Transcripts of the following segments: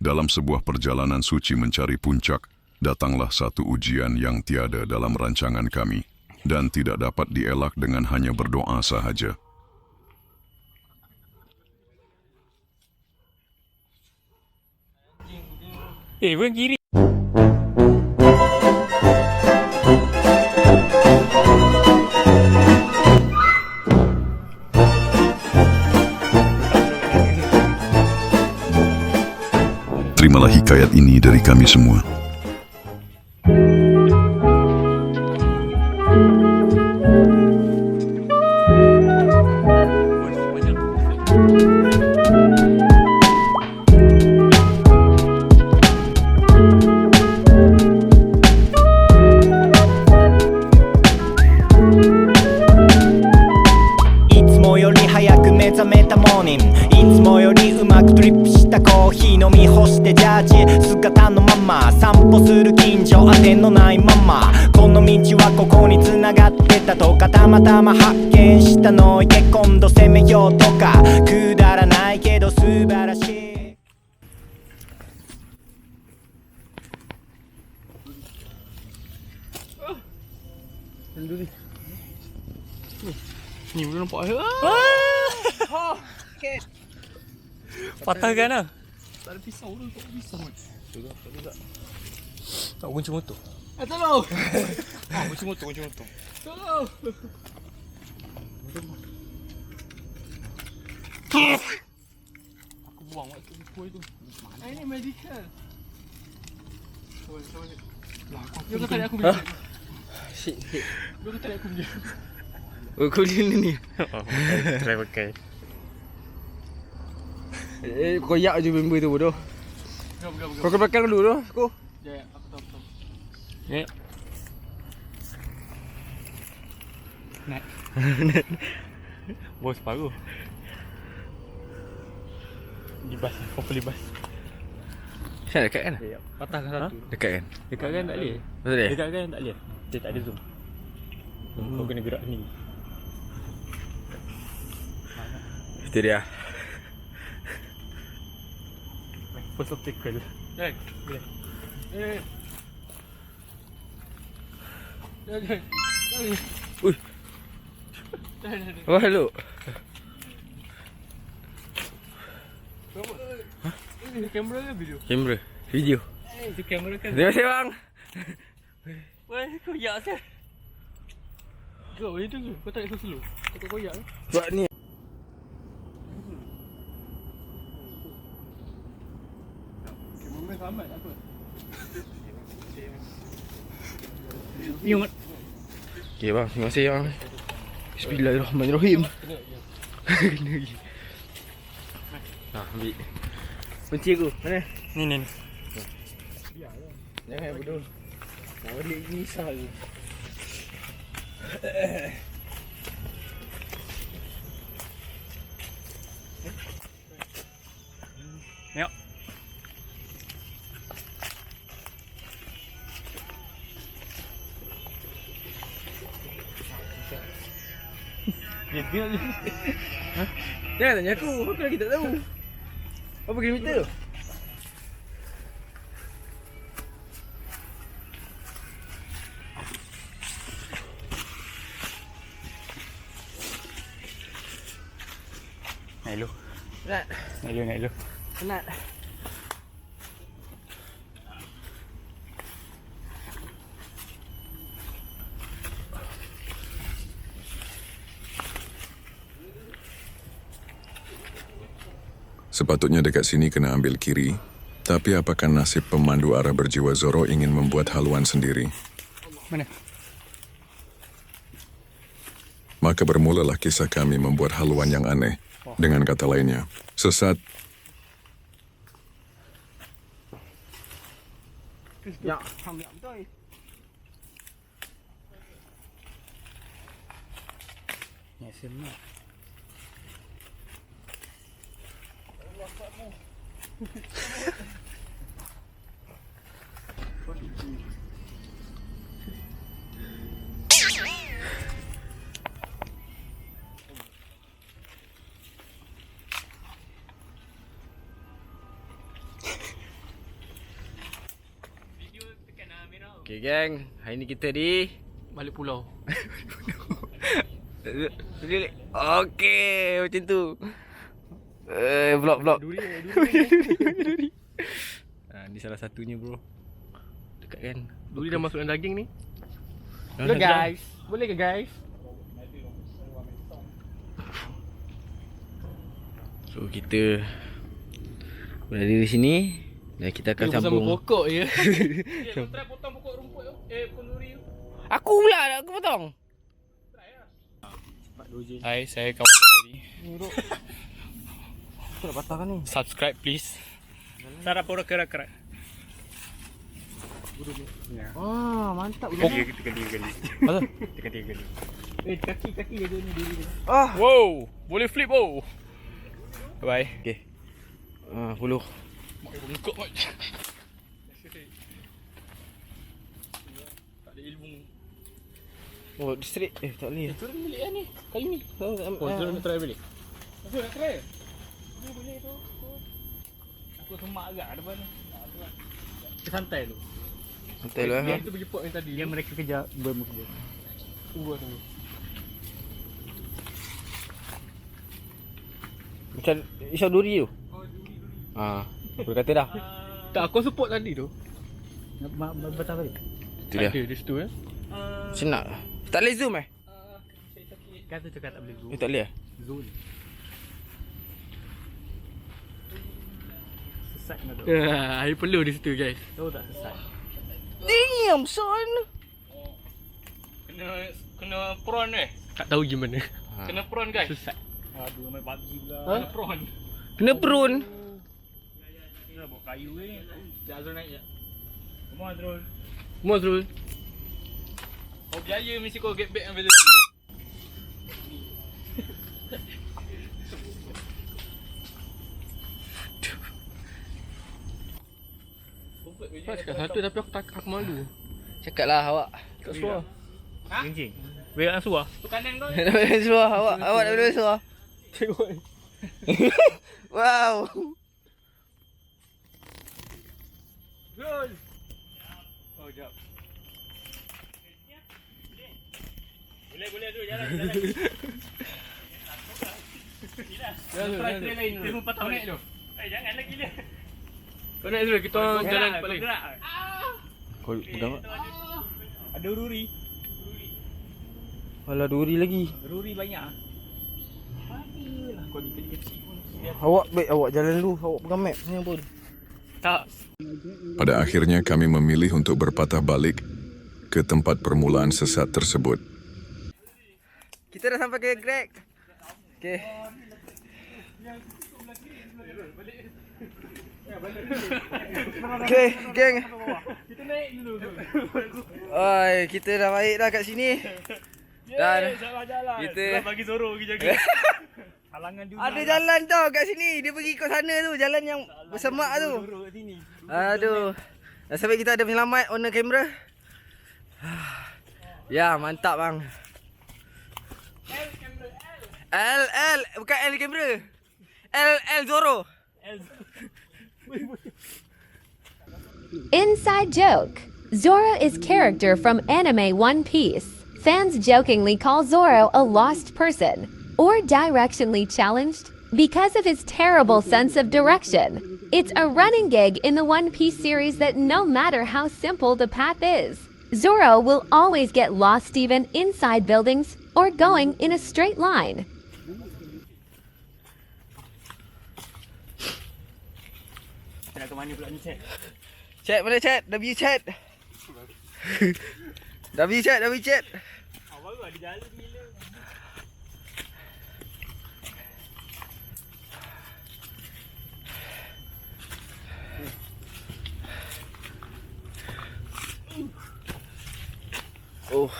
Dalam sebuah perjalanan suci mencari puncak, datanglah satu ujian yang tiada dalam rancangan kami dan tidak dapat dielak dengan hanya berdoa sahaja. Bukan kiri. Terimalah hikayat ini dari kami semua. Ni belum nampak air. Patah kan lah. Tak ada pisau tu, tak ada pisau. Tak kunci motor. Tolong. Kunci motor. Tolong. Aku buang waktu buku itu. Ini medical. Lah, Dia kata tadi aku beli. Shit. Dia kata tadi aku beli. Oh, kau ni. Try pakai. Koyak je member tu bodoh. Kau ke belakang dulu tu, aku. Ya, aku tahu. Naik. Bos paruh. Libas, proper libas. Sana dekat kan? Patah kan satu. Dekat kan? Dekat kan tak boleh. Betul dia? Dekat kan tak boleh. Dia tak ada zoom. Kau kena gerak ni. Itu dia. First obstacle. Boleh. Ui. Oh, hello. Ini kamera ke video? Kamera. Video. Itu kamera kan? Terima kasih bang. Weh, kau yak saya. Kau itu ke? Kau tak ikut slow. Kau tak koyak ke? Buat ni. Kamera selamat apa? Ingat. Okay bang, terima kasih bang. Bismillahirrahmanirrahim. Kena lagi. Nah, ambil. Kunci aku, mana? Ni. Jangan bodoh. Nak balik misal je. Yuk. Dia. Jangan tanya aku lagi tak tahu. Berapa kilometer tu? Naik lu. Penat. Naik lu. Penat. Sepatutnya dekat sini kena ambil kiri, tapi apakah nasib pemandu arah berjiwa Zoro ingin membuat haluan sendiri? Mana? Maka bermulalah kisah kami membuat haluan yang aneh. Dengan kata lainnya, sesat. Ya, ambil betul. Ya, semua. Okay gang, hari ni kita di Balik pulau. Okay, macam tu. Vlog. Duri. Ni salah satunya bro. Dekat kan. Duri dah masuk dalam daging ni. Boleh guys. Boleh ke guys? So kita berada di sini dan kita akan sambung. pokok je. Kau try potong pokok rumput tu. Pokok duri tu. Aku pula nak aku potong. Hai, saya kawan duri. Aku nak patahkan ni. Subscribe please. Sarap pura kerak-kerak. Ah, mantap. Tiga kali. Apa? Tiga kali. Kaki dia ni duri ni. Ah. Wow, boleh flip oh. Bye. Okey. 10. Bungkuk mat. Tak ada ilmu. Oh, straight. Tak boleh. Turun balik lah ni. Kali ni. Oh, Turun nak try balik. Aku nak try. Ni boleh tu. Aku semak agak depan ni. Kita santai tu. Santai lah. Dia tu pergi pot yang tadi. Dia mereka kejar bermu kerja. Tunggu. Macam isau duri tu. Aku kata dah. Tak, aku support tadi tu. Betah balik. Itu dia. Ada di situ Senak. Tak boleh zoom Kata cakap tak boleh go. tak boleh Zone. Sesat kena tu. Air perlu di situ guys. Tahu tak sesat? Damn son. Kena prawn Tak tahu gimana. Kena prawn guys. Sesat. Aduh main PUBG pula. Ha? Kena prawn. Kena prune. Kita bawa kayu ni. Sekejap Azrul naik je. Come on Azrul. Mazrul. Kau biaya mesti kau get back dengan velocity. Kau cakap satu tapi aku malu. Cakaplah awak. Tak suar. Kencing. Berak dengan suar. Tu kanan kau. Nak boleh suar awak nak boleh suar. Tengok ni. Wow. Azrul. Oh jap. Boleh Azrul jalan. Try trail lain dulu. Dia patah naik tu. Jangan lagi dia. Kau nak Azrul, kita orang jalan tempat lain. Kau pegang tak? Ada duri. Alah duri lagi. Duri banyak. Matilah kau ni kecil pun. Awak baik awak jalan dulu. Awak pegang map ni pun. Tak. Pada akhirnya kami memilih untuk berpatah balik ke tempat permulaan sesat tersebut. Kita dah sampai ke Greg. Okey. Okey, geng. Kita naik dulu. Oi, kita dah baik dah kat sini. Dan Salah jalan. kita- bagi Zoro pergi jaga. Halangan dunia. ada jalan tau kat sini. Dia pergi ke sana tu, jalan yang bersemak tu. Zoro kat sini. Aduh. Nasib baik kita ada penyelamat owner kamera. Ya, mantap bang. L bukan L kamera. L Zoro. Inside joke. Zoro is character from anime One Piece. Fans jokingly call Zoro a lost person or directionally challenged because of his terrible sense of direction. It's a running gag in the One Piece series that no matter how simple the path is, Zoro will always get lost even inside buildings or going in a straight line. Nak ke mana pula ni chat? Chat mana chat? W chat. W chat. Awal tu ada jalan gila. Oh.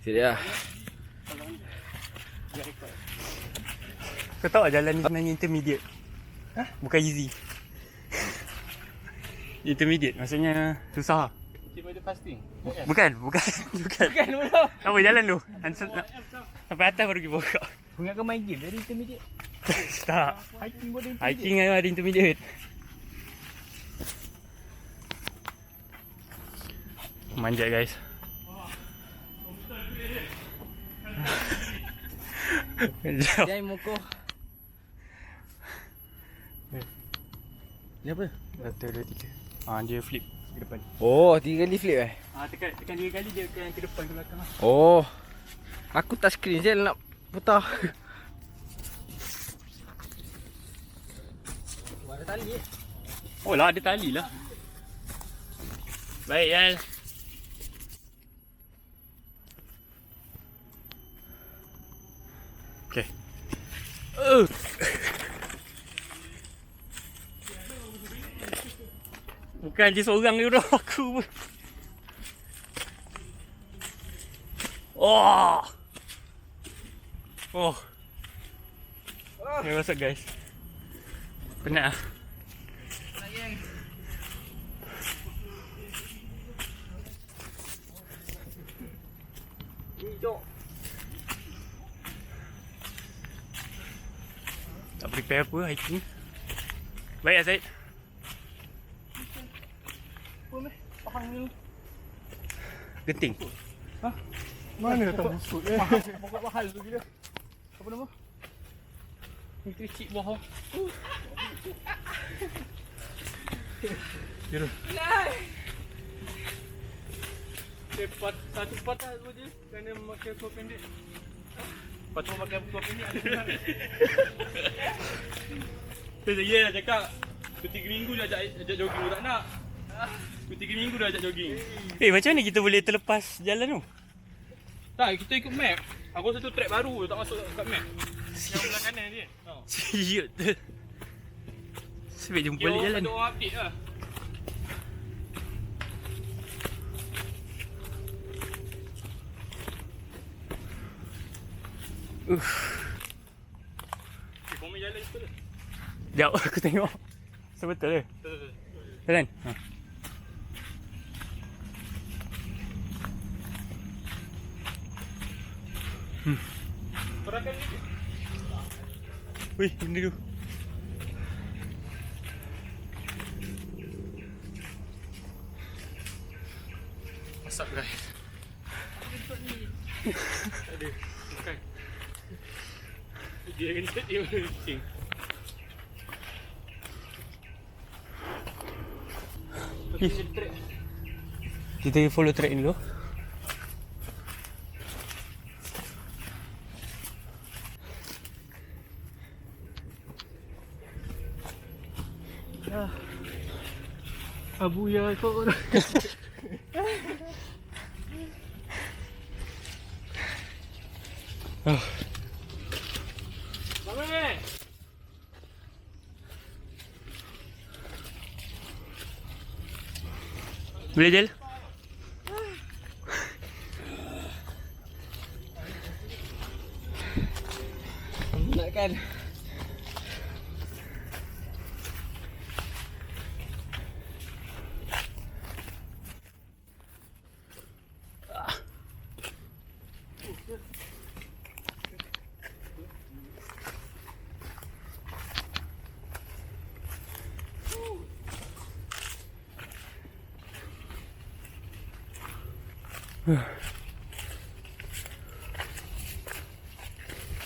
Sudah. Kau tahu jalan ni sebenarnya intermediate. Bukan easy. Intermediate maksudnya susah. Intermediate fasting. Bukan. Bukan dulu. Apa jalan tu? Sampai atas baru pergi buka. Ingat kau main game dari intermediate. Tak. Hiking memang ada intermediate. Manjat guys. Jauh. Jai moko. Ni apa? 1, 2, 3. Dia flip ke depan. Oh, 3 kali flip eh? Tekan 3 kali dia akan ke depan ke belakang. Oh. Aku touch screen je nak putar. Ada tali eh? Oh lah, ada tali lah. Baik, Yal. Okay. Bukan je seorang ni orang aku pun. Oh. Oh. Ni masuk guys. Penat ah. Tak prepare apa hiking. Baik Azaid. Genting. Mana datang busuk pokok mahal tu gila. Apa nama? Itu cik bohong. Kira. Cepat satu patah dulu je kerana memakai kuah pendek. Patut pakai kuah pendek ada benar. Saya dah cakap 3 minggu dah ajak jogging tak nak. 3 minggu dah ajak jogging. Macam mana kita boleh terlepas jalan tu? Tak, kita ikut map. Aku rasa tu track baru tak masuk kat map. Yang belah kanan dia. Siut tu. Sebab jumpa balik jalan. Ada orang update lah. Kau main jalan betul ke? Jauh aku tengok. Sebetul ke? Betul. Jalan? Perakan ni. Wih, benda tu. Masak guys. Ada. Bukan. Dia kentut dia kencing. Kita follow track ni dulu. Abu ya kau. Mama. Boleh Jel? Nakkan.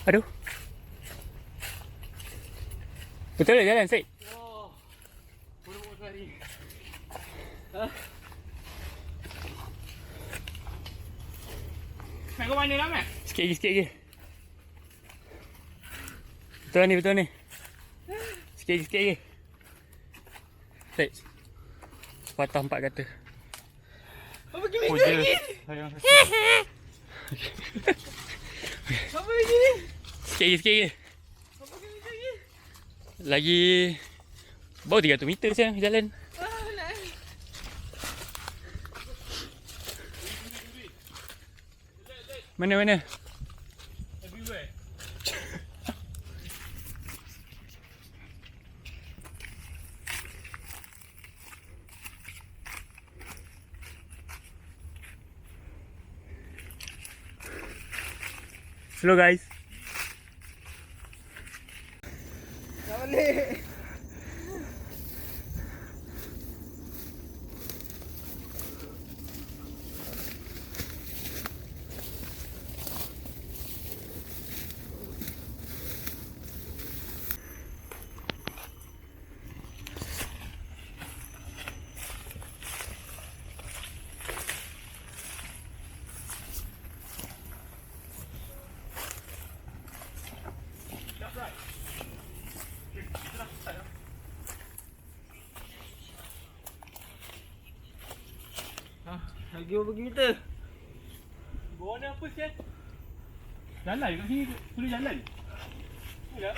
Aduh. Betul tak jalan, Syed? Bodoh sekali. Mek kau mana lah Mek? Sikit lagi. Betul ni. Sikit lagi. Syed. Patah 4 kata. Apa gini Oh, lagi? Sayang. Apa gini? Sikit lagi. Apa gini lagi? Lagi baru 300 meter sekarang jalan. Mana? Everywhere. Slow guys. balik. Lagi berapa meter? Bawah ni apa sih? Jalan kat sini, boleh jalan. Boleh tak?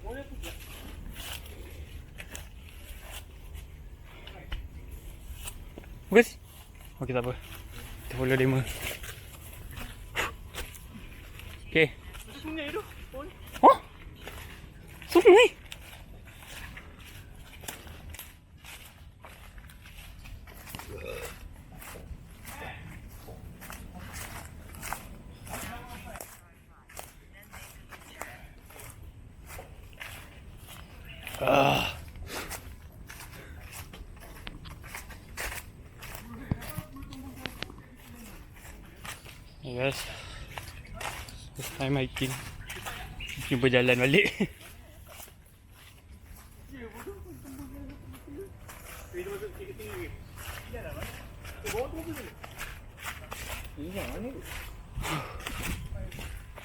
Bawah ni apa sih? Bagus. Okey, tak apa. Kita follow demo. Okey. Sungai tu. Bawah ni. Oh. Sungai. Hey guys, first time hiking. Cuba jalan balik.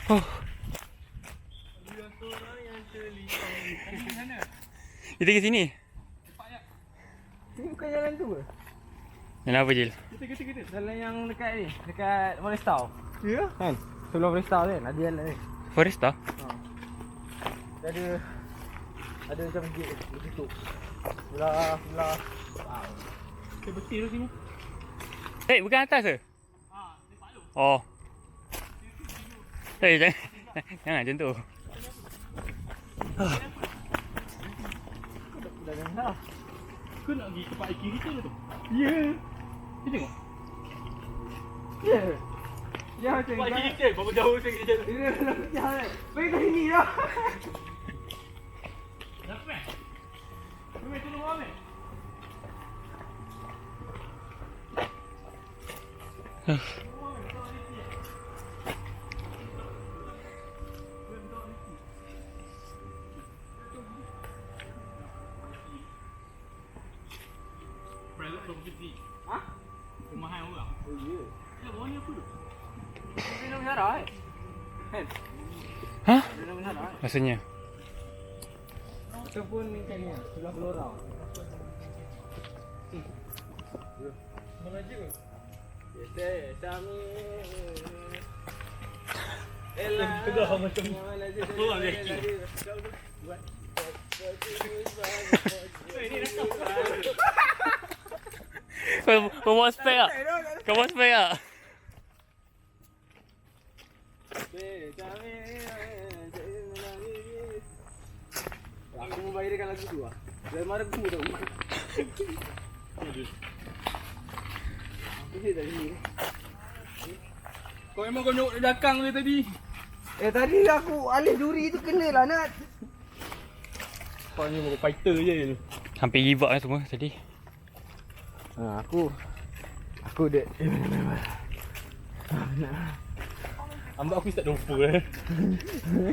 Oh. Kita ke sini. Ini bukan jalan tu ke? Kenapa Jil? Kita. Jalan yang dekat ni, dekat Forest Town. Ya? Kan? Sebelum Forest Town kan, ada jalan ni. Foresta? Dia ada macam masjid dia tutup. Sebelah. Kita betul tu sini. Eh, bukan atas ke? Oh. Eh, jangan macam tu. Dah. Kau nak pergi tempat hiking kita tu? Ya. Kita tengok. Ya. Ya macam Tempat ni. hiking kita, berapa jauh saya kita jalan? Ini dah jalan. Pergi ke sini dah. Kenapa eh? Kau tolong orang eh? Private property. Ha? Rumahan orang. Oh ya. Ya, bawah ni apa tu? Dia nak menara eh. Kan? Hah? Dia nak menara eh. Maksudnya? Ataupun ni kan ni, sebelah Gelorau. Mana je ke? Yes, Sami. Tegak macam orang dia hiking. Ni rekam. Kau bawa spek tak? Kau bawa spek tak? Aku mau bayarkan lagu tu lah. Dari mana aku tahu. Apa sih tadi? Kau memang kau nyok belakang dia tadi. Tadi aku alih duri tu kena lah Nat. Kau ni mau fighter je. Hampir give up lah semua tadi. Aku dek. Ambak aku start lupa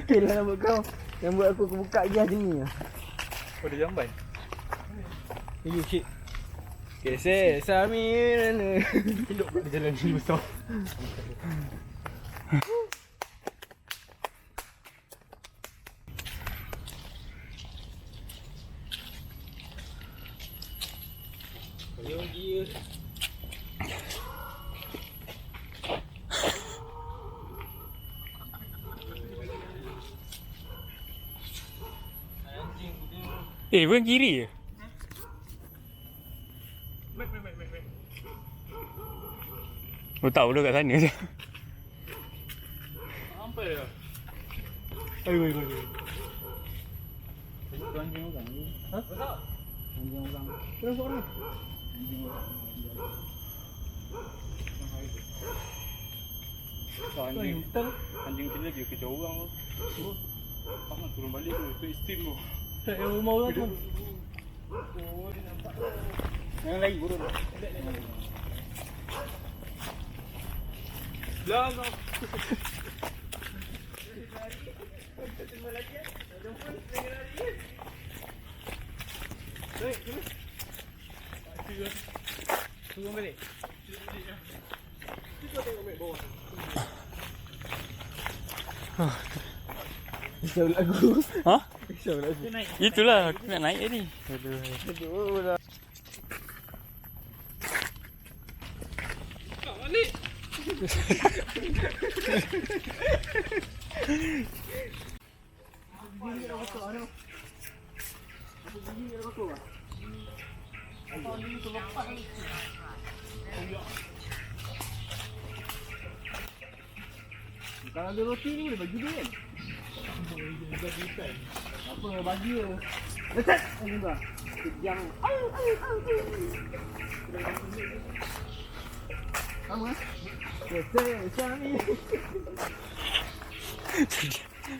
Okay lah nama kau. Yang buat aku buka gas ni. Kau ada jamban? You shit. Kesek Samir. Elok kat jalan ni besar. Eh, bukan kiri je? Baik. Kau tahu dah kat sana je. Sampai dah. Ayo. Anjing orang ni. Ha? Besar? Anjing orang. Kenapa orang? Anjing orang. Anjing hutan. Anjing hutan lagi kecoh orang tu. Paman turun balik tu. Itu steam tu. Rumah orang tu. Yang lagi burung. Belah kau. Turun balik. Risau lagu. Ha? Risau lagu. Itulah aku nak naik tadi. Aduh. Kalau ada roti ni boleh bagi dia kan? Apa bagi dia? Letak! Enggak. Kejang. Kamu kan? Sami.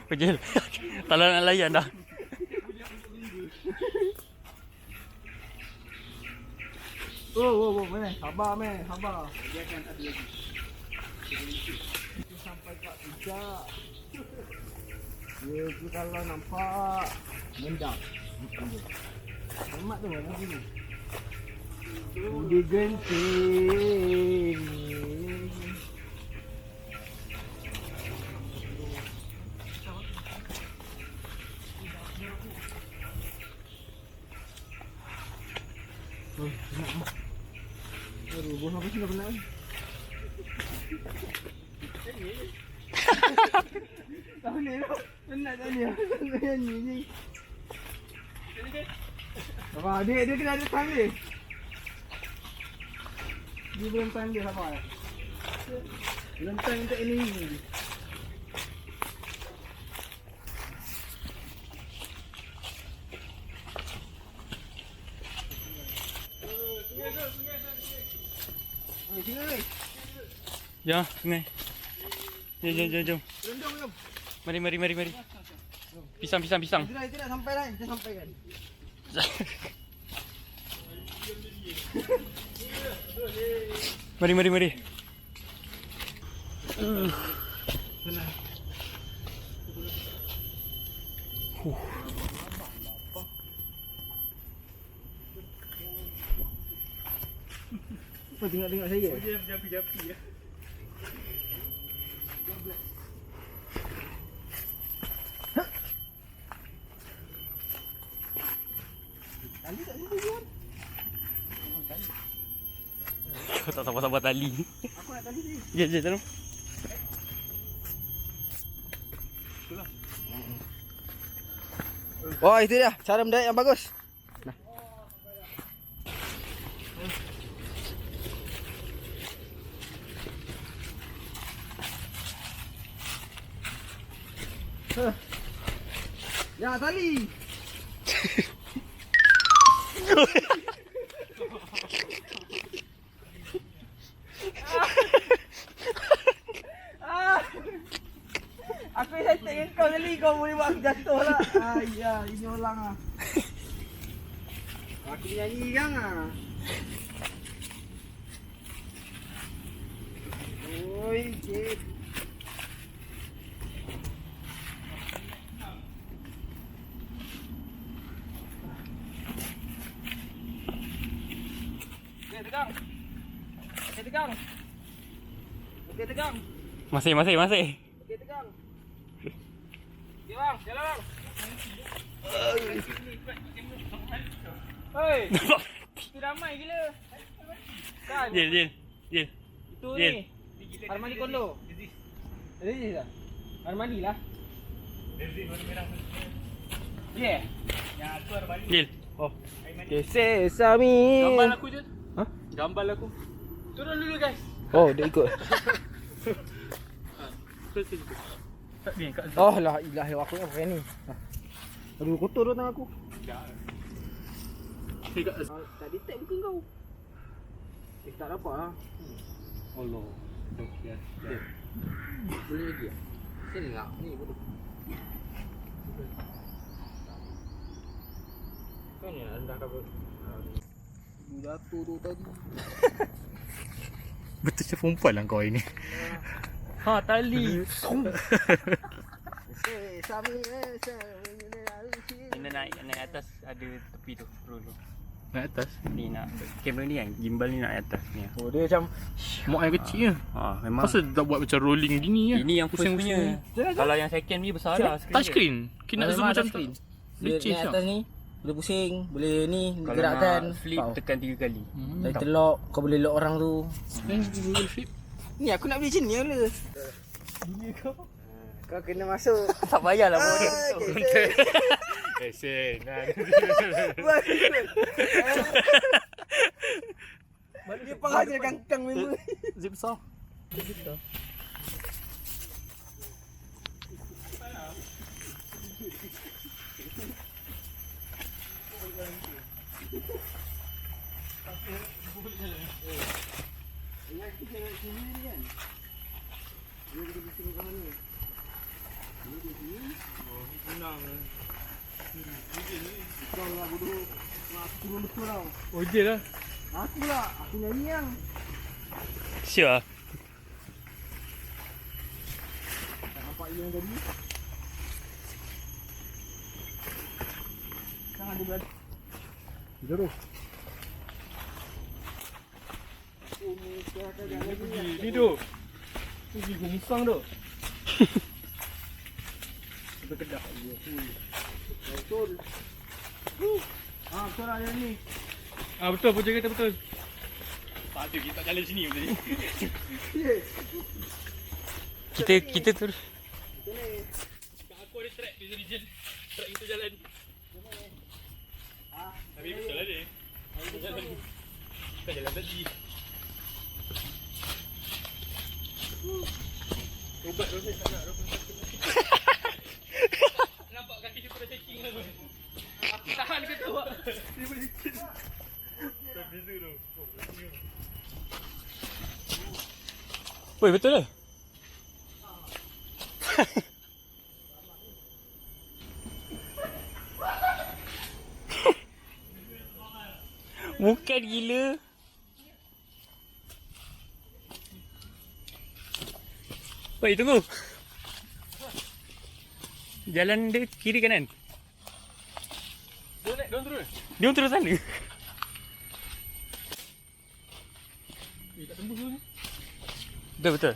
Kejel. Tak nak layan dah. Oh, man. Sabar, man. Sabar. Dia akan ada lagi. Kita sampai kat puncak. Dia tu kalau nampak mendap. Selamat tu mana sini. Dia genting. Aduh, buah apa sih dah penat ni? Tak boleh tau. Penat tak ni. Penat ni. Apa? Dia kena ada time dia. Dia belum time dia sabar. Belum time untuk ini. Ya, sungai. Jom. Jom. Mari. Pisang. Kita dah sampai dah. Kita sampai kan. Mari. Kau tengok saya. Dia japi-japi ya. Tali tak boleh buat. Kau tak sabar-sabar tali. Aku nak tali ni. Ya, tolong. Oh, itu dia. Cara mendarat yang bagus. Ya, tali. Aku yang tengok kau tadi, kau boleh buat aku jatuh lah. Ya, ini orang lah. Aku nyanyi kan lah. Oi, cik. Okey, tegang. Masih. Okey, tegang. Okey, bang. Jalan, bang. Hei. Itu ramai gila. Kan? Jil. Itu Jil. ni. Armani Kondo. Rezis tak? Armani lah. Yeah. Jil. Okay, sesame. Gambar aku je. Ha? Gambar aku. Turun dulu guys. Oh, dia ikut. Tak ni kat Oh lah ilahi, aku nak pakai ni. Aduh, kotor dah tangan aku. Tak detect muka kau. Tak dapat lah. Allah. Boleh lagi tak? Sini tak? Ni bodoh. Kan ya rendah kabel. Jatuh tu tadi. Betul macam perempuan lah kau ini. Ha, tali. Kena naik atas ada tepi tu. Dulu. Naik atas. Ni nak kamera ni kan, gimbal ni nak atas ni. Oh, dia macam mak yang kecil je. Memang. Pasal tak buat macam rolling gini je. Ini yang first punya. Kalau yang second ni besar dah screen. Touch screen. Kita nak zoom macam tu. Dia Leceh naik siap. atas ni, boleh pusing, boleh ni, Kalau gerakkan. nak flip tekan 3 kali. Dari terlock, kau boleh lock orang tu. Google flip. Ni aku nak beli macam ni lah. Dunia kau. Kau kena masuk. Tak payahlah bawa dia. Sen. Dia parah je kangkang member. Zip besar. Oh, dia lah. Aku lah, aku nyanyi yang. Sure. Tak nampak yang tadi. Sekarang ada berada. Jauh. Ni tu. Pergi gumusang tu. Kita kedah. Betul. Betul lah yang ni. Betul, pun kata betul. Tak ada, kita tak jalan sini tadi. Kita terus. Aku ada track di sini. Track kita jalan. Tapi betul lah dia. Kita jalan tadi. Ubat Rosai tak nak. Nampak kaki dia pada shaking lah. Aku tahan ke tu. Dia boleh shaking. Tak beza tu. Oi, betul lah. Bukan gila. Oi, tunggu. Jalan dia kiri kanan. Dia naik, dia turun. Dia terus sana. Tak tembus tu ni. Betul.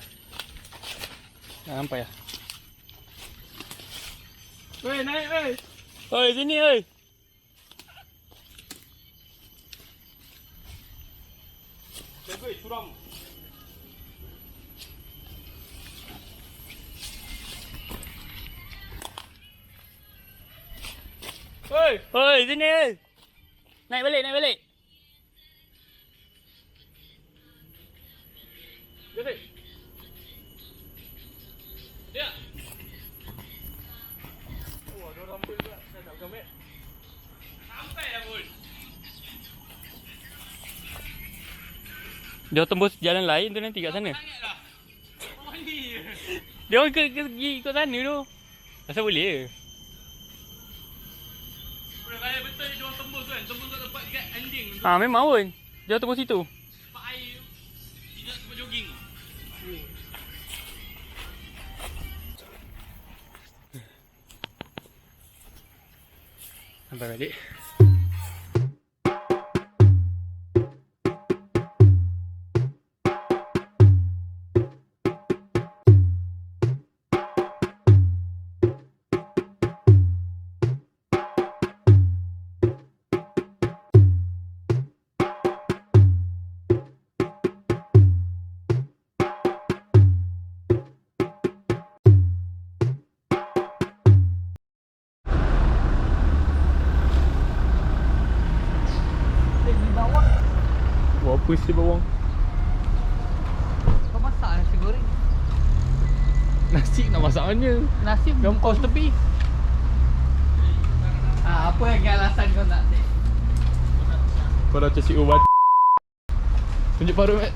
Dah sampai lah. Oi, naik oi. Oi, sini oi. Jaga suram. Oi, sini oi. Naik balik. Jaga. Ya. Oh, ada orang pun pula. Saya tak gambar. Sampai dah pun. Dia tembus jalan lain tu nanti kat sana. Sangatlah. Oh ni. Dia orang pergi ikut sana tu. Asal boleh? Boleh kaya betul dia orang tembus kan. Tembus kat tempat kat ending tu. Memang pun. Dia tembus situ. Tempat air tu. Tidak tempat jogging. Sampai balik. Buat apa si bawang? Kau masak nasi goreng. Nasi nak masak mana? Nasi Gampang tepi. Apa yang alasan kau nak take? Kau dah casi ubat. Tunjuk parut Mat.